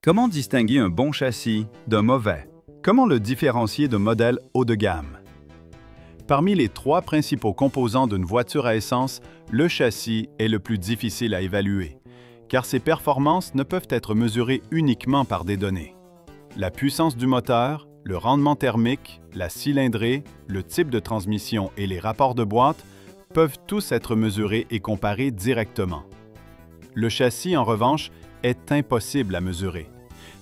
Comment distinguer un bon châssis d'un mauvais? Comment le différencier de modèles haut de gamme? Parmi les trois principaux composants d'une voiture à essence, le châssis est le plus difficile à évaluer, car ses performances ne peuvent être mesurées uniquement par des données. La puissance du moteur, le rendement thermique, la cylindrée, le type de transmission et les rapports de boîte peuvent tous être mesurés et comparés directement. Le châssis, en revanche, est impossible à mesurer.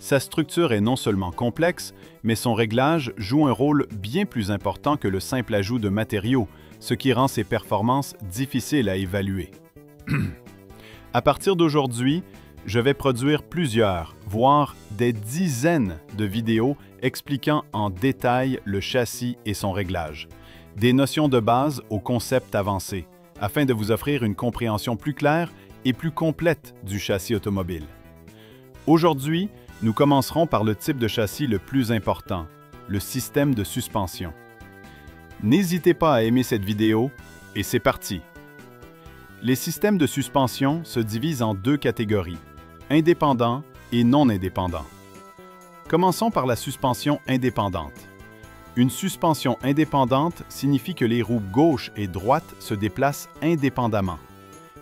Sa structure est non seulement complexe, mais son réglage joue un rôle bien plus important que le simple ajout de matériaux, ce qui rend ses performances difficiles à évaluer. À partir d'aujourd'hui, je vais produire plusieurs, voire des dizaines de vidéos expliquant en détail le châssis et son réglage, des notions de base aux concepts avancés, afin de vous offrir une compréhension plus claire et plus complète du châssis automobile. Aujourd'hui, nous commencerons par le type de châssis le plus important, le système de suspension. N'hésitez pas à aimer cette vidéo et c'est parti! Les systèmes de suspension se divisent en deux catégories, indépendants et non indépendants. Commençons par la suspension indépendante. Une suspension indépendante signifie que les roues gauche et droite se déplacent indépendamment.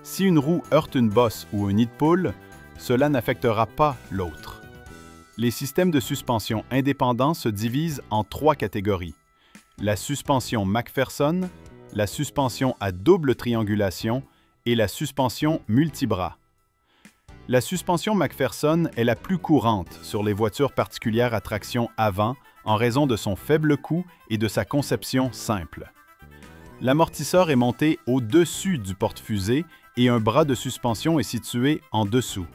Si une roue heurte une bosse ou un nid de poule, cela n'affectera pas l'autre. Les systèmes de suspension indépendants se divisent en trois catégories. La suspension McPherson, la suspension à double triangulation et la suspension multibras. La suspension McPherson est la plus courante sur les voitures particulières à traction avant en raison de son faible coût et de sa conception simple. L'amortisseur est monté au-dessus du porte-fusée et un bras de suspension est situé en dessous.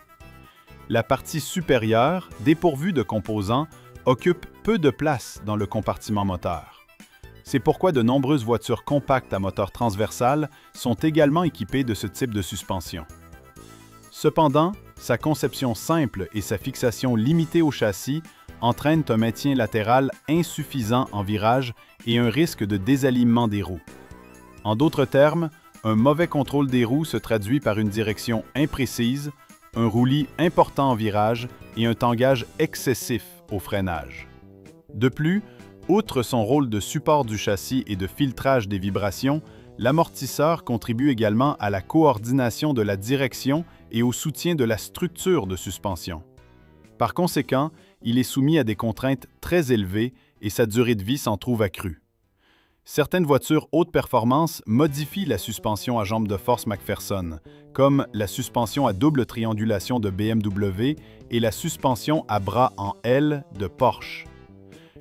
La partie supérieure, dépourvue de composants, occupe peu de place dans le compartiment moteur. C'est pourquoi de nombreuses voitures compactes à moteur transversal sont également équipées de ce type de suspension. Cependant, sa conception simple et sa fixation limitée au châssis entraînent un maintien latéral insuffisant en virage et un risque de désalignement des roues. En d'autres termes, un mauvais contrôle des roues se traduit par une direction imprécise, un roulis important en virage et un tangage excessif au freinage. De plus, outre son rôle de support du châssis et de filtrage des vibrations, l'amortisseur contribue également à la coordination de la direction et au soutien de la structure de suspension. Par conséquent, il est soumis à des contraintes très élevées et sa durée de vie s'en trouve accrue. Certaines voitures haute performance modifient la suspension à jambes de force McPherson, comme la suspension à double triangulation de BMW et la suspension à bras en L de Porsche.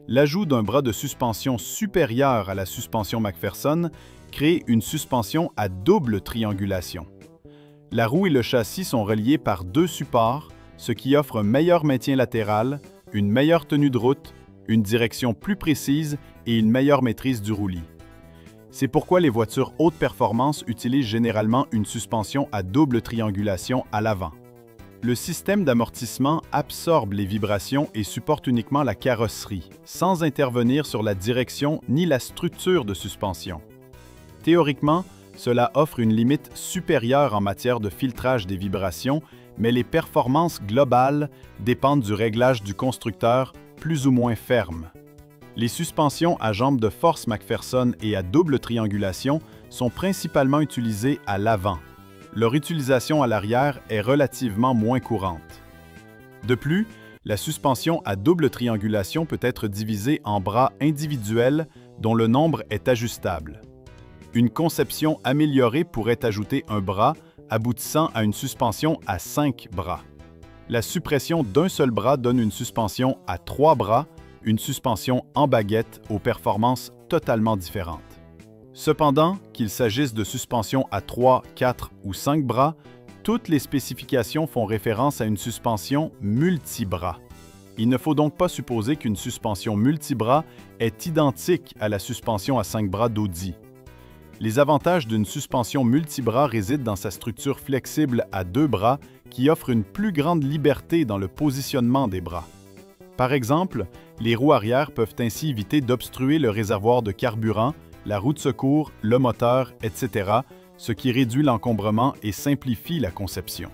L'ajout d'un bras de suspension supérieur à la suspension McPherson crée une suspension à double triangulation. La roue et le châssis sont reliés par deux supports, ce qui offre un meilleur maintien latéral, une meilleure tenue de route, une direction plus précise et une meilleure maîtrise du roulis. C'est pourquoi les voitures haute performance utilisent généralement une suspension à double triangulation à l'avant. Le système d'amortissement absorbe les vibrations et supporte uniquement la carrosserie, sans intervenir sur la direction ni la structure de suspension. Théoriquement, cela offre une limite supérieure en matière de filtrage des vibrations, mais les performances globales dépendent du réglage du constructeur plus ou moins ferme. Les suspensions à jambes de force McPherson et à double triangulation sont principalement utilisées à l'avant. Leur utilisation à l'arrière est relativement moins courante. De plus, la suspension à double triangulation peut être divisée en bras individuels dont le nombre est ajustable. Une conception améliorée pourrait ajouter un bras aboutissant à une suspension à 5 bras. La suppression d'un seul bras donne une suspension à 3 bras, une suspension en baguette aux performances totalement différentes. Cependant, qu'il s'agisse de suspension à 3, 4 ou 5 bras, toutes les spécifications font référence à une suspension multibras. Il ne faut donc pas supposer qu'une suspension multibras est identique à la suspension à 5 bras d'Audi. Les avantages d'une suspension multibras résident dans sa structure flexible à 2 bras qui offre une plus grande liberté dans le positionnement des bras. Par exemple, les roues arrière peuvent ainsi éviter d'obstruer le réservoir de carburant, la roue de secours, le moteur, etc., ce qui réduit l'encombrement et simplifie la conception.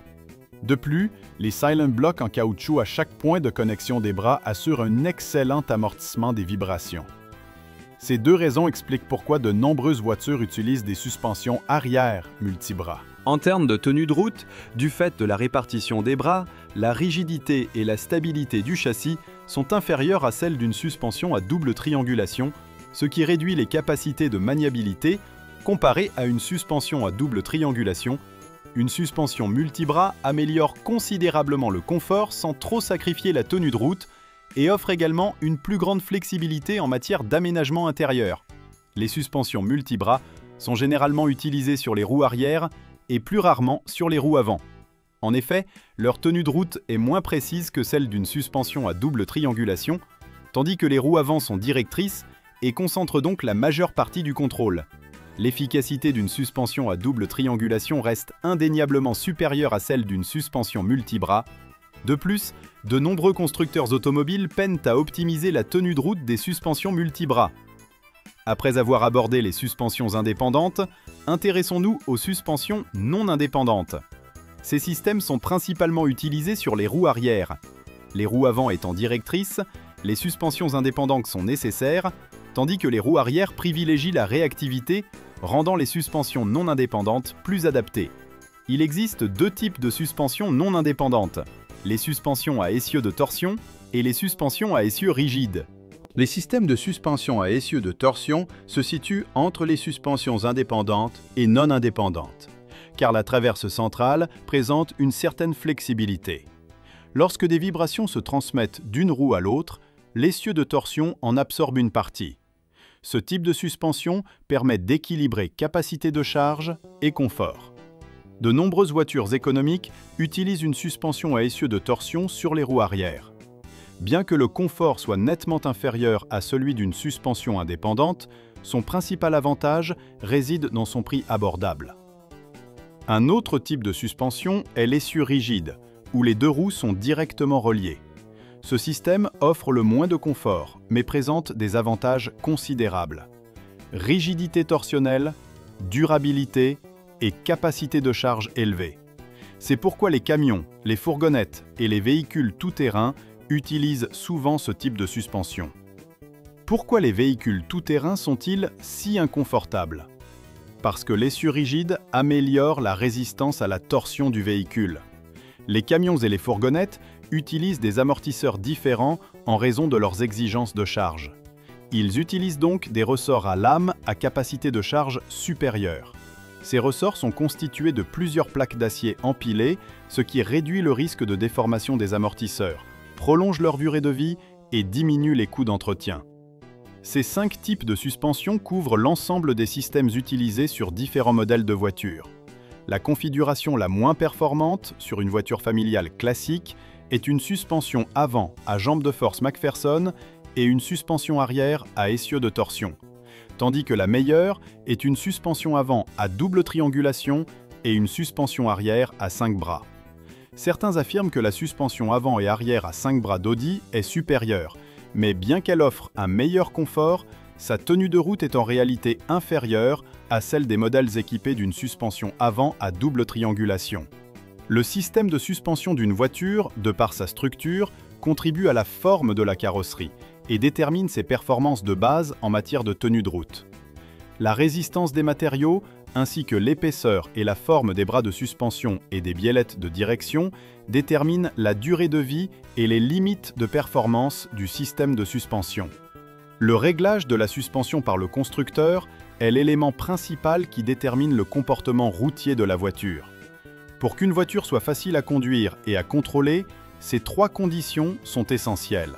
De plus, les Silent Blocks en caoutchouc à chaque point de connexion des bras assurent un excellent amortissement des vibrations. Ces deux raisons expliquent pourquoi de nombreuses voitures utilisent des suspensions arrière multibras. En termes de tenue de route, du fait de la répartition des bras, la rigidité et la stabilité du châssis sont inférieures à celles d'une suspension à double triangulation, ce qui réduit les capacités de maniabilité comparé à une suspension à double triangulation. Une suspension multibras améliore considérablement le confort sans trop sacrifier la tenue de route et offre également une plus grande flexibilité en matière d'aménagement intérieur. Les suspensions multibras sont généralement utilisées sur les roues arrière et plus rarement sur les roues avant. En effet, leur tenue de route est moins précise que celle d'une suspension à double triangulation, tandis que les roues avant sont directrices et concentrent donc la majeure partie du contrôle. L'efficacité d'une suspension à double triangulation reste indéniablement supérieure à celle d'une suspension multibras. De plus, de nombreux constructeurs automobiles peinent à optimiser la tenue de route des suspensions multibras. Après avoir abordé les suspensions indépendantes, intéressons-nous aux suspensions non indépendantes. Ces systèmes sont principalement utilisés sur les roues arrière. Les roues avant étant directrices, les suspensions indépendantes sont nécessaires, tandis que les roues arrière privilégient la réactivité, rendant les suspensions non indépendantes plus adaptées. Il existe deux types de suspensions non indépendantes, les suspensions à essieu de torsion et les suspensions à essieu rigide. Les systèmes de suspension à essieu de torsion se situent entre les suspensions indépendantes et non indépendantes, car la traverse centrale présente une certaine flexibilité. Lorsque des vibrations se transmettent d'une roue à l'autre, l'essieu de torsion en absorbe une partie. Ce type de suspension permet d'équilibrer capacité de charge et confort. De nombreuses voitures économiques utilisent une suspension à essieu de torsion sur les roues arrière. Bien que le confort soit nettement inférieur à celui d'une suspension indépendante, son principal avantage réside dans son prix abordable. Un autre type de suspension est l'essieu rigide, où les deux roues sont directement reliées. Ce système offre le moins de confort, mais présente des avantages considérables. Rigidité torsionnelle, durabilité et capacité de charge élevée. C'est pourquoi les camions, les fourgonnettes et les véhicules tout-terrain utilisent souvent ce type de suspension. Pourquoi les véhicules tout-terrain sont-ils si inconfortables? Parce que l'essieu rigide améliore la résistance à la torsion du véhicule. Les camions et les fourgonnettes utilisent des amortisseurs différents en raison de leurs exigences de charge. Ils utilisent donc des ressorts à lame à capacité de charge supérieure. Ces ressorts sont constitués de plusieurs plaques d'acier empilées, ce qui réduit le risque de déformation des amortisseurs, prolonge leur durée de vie et diminue les coûts d'entretien. Ces 5 types de suspension couvrent l'ensemble des systèmes utilisés sur différents modèles de voitures. La configuration la moins performante sur une voiture familiale classique est une suspension avant à jambe de force McPherson et une suspension arrière à essieu de torsion, tandis que la meilleure est une suspension avant à double triangulation et une suspension arrière à 5 bras. Certains affirment que la suspension avant et arrière à 5 bras d'Audi est supérieure, mais bien qu'elle offre un meilleur confort, sa tenue de route est en réalité inférieure à celle des modèles équipés d'une suspension avant à double triangulation. Le système de suspension d'une voiture, de par sa structure, contribue à la forme de la carrosserie et détermine ses performances de base en matière de tenue de route. La résistance des matériaux, ainsi que l'épaisseur et la forme des bras de suspension et des biellettes de direction déterminent la durée de vie et les limites de performance du système de suspension. Le réglage de la suspension par le constructeur est l'élément principal qui détermine le comportement routier de la voiture. Pour qu'une voiture soit facile à conduire et à contrôler, ces 3 conditions sont essentielles.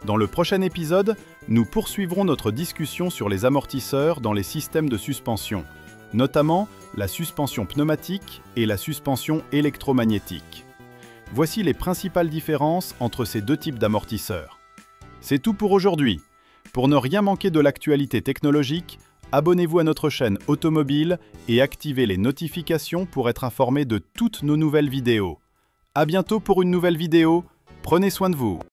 Dans le prochain épisode, nous poursuivrons notre discussion sur les amortisseurs dans les systèmes de suspension, notamment la suspension pneumatique et la suspension électromagnétique. Voici les principales différences entre ces deux types d'amortisseurs. C'est tout pour aujourd'hui. Pour ne rien manquer de l'actualité technologique, abonnez-vous à notre chaîne automobile et activez les notifications pour être informé de toutes nos nouvelles vidéos. À bientôt pour une nouvelle vidéo, prenez soin de vous.